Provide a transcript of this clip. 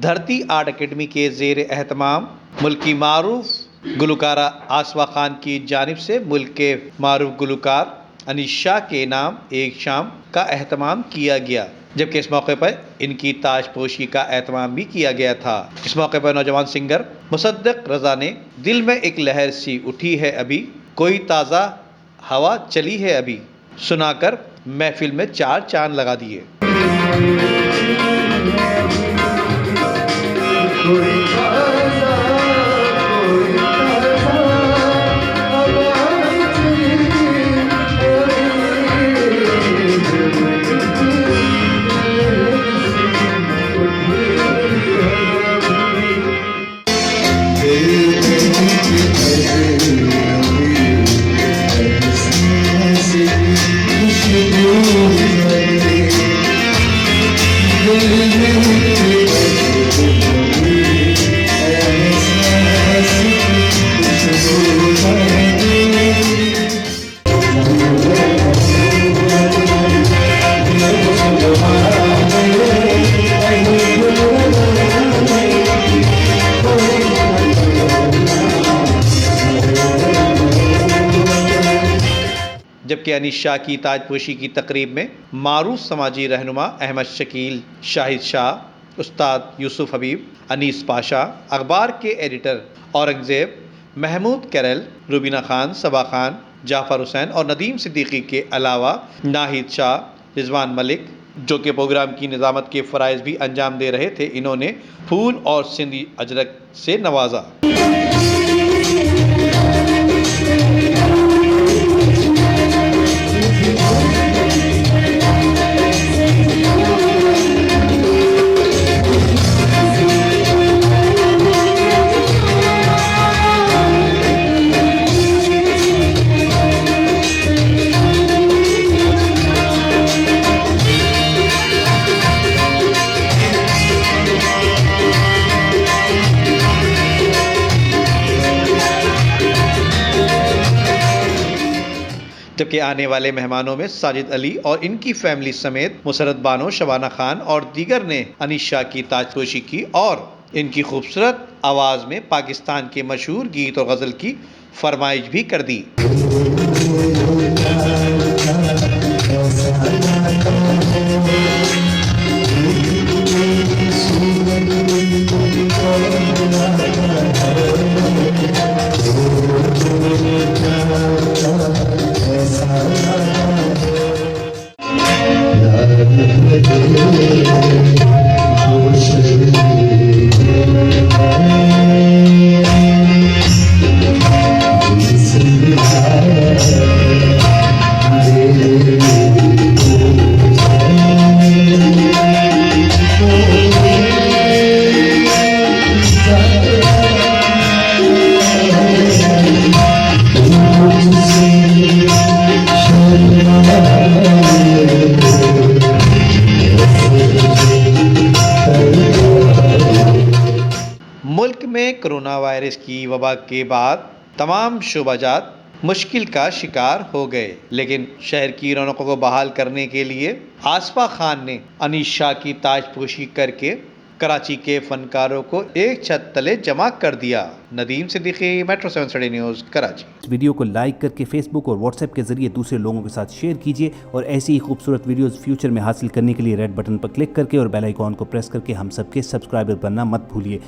धरती art academy के ज़ेर एहतमाम मुल्क की मारूफ गुलकारा आसवा खान की जानिब से मुल्क के मारूफ गुलकार अनीस शाह के नाम एक शाम का एहतमाम किया गया, जबकि इस मौके पर इनकी ताजपोशी का एहतमाम भी किया गया था। इस मौके पर नौजवान सिंगर मुसद्दक रजा ने दिल में एक लहर सी उठी है अभी, कोई ताज़ा हवा चली है अभी सुनाकर महफिल में चार चांद लगा दिए। जबकि अनीस शाह की ताजपोशी की तकरीब में मारूफ समाजी रहनुमा अहमद शकील, शाहिद शाह, उस्ताद यूसुफ हबीब, अनीस पाशा, अखबार के एडिटर औरंगजेब, महमूद कैरल, रुबीना खान, सबा खान, जाफर हुसैन और नदीम सिद्दीकी के अलावा नाहिद शाह, रिजवान मलिक, जो कि प्रोग्राम की निज़ामत के फ़राइज़ भी अंजाम दे रहे थे, इन्होंने फूल और सिंधी अजरक से नवाजा। जबकि आने वाले मेहमानों में साजिद अली और इनकी फैमिली समेत मुसरत बानो, शबाना खान और दीगर ने अनीस शाह की ताजपोशी की और इनकी खूबसूरत आवाज़ में पाकिस्तान के मशहूर गीत और गज़ल की फरमाइश भी कर दी। मुल्क में कोरोना वायरस की वबा के बाद तमाम शोबाजात मुश्किल का शिकार हो गए, लेकिन शहर की रौनकों को बहाल करने के लिए आसफा खान ने अनीस शाह की ताजपोशी करके कराची के फनकारों को एक छत तले जमा कर दिया। Nadeem Siddiqui, metro 7 Sunday news, Karachi. इस वीडियो को लाइक करके फेसबुक और व्हाट्सएप के जरिए दूसरे लोगों के साथ शेयर कीजिए और ऐसी ही खूबसूरत वीडियोस फ्यूचर में हासिल करने के लिए रेड बटन पर क्लिक करके और बेल आइकॉन को प्रेस करके हम सबके सब्सक्राइबर बनना मत भूलिए।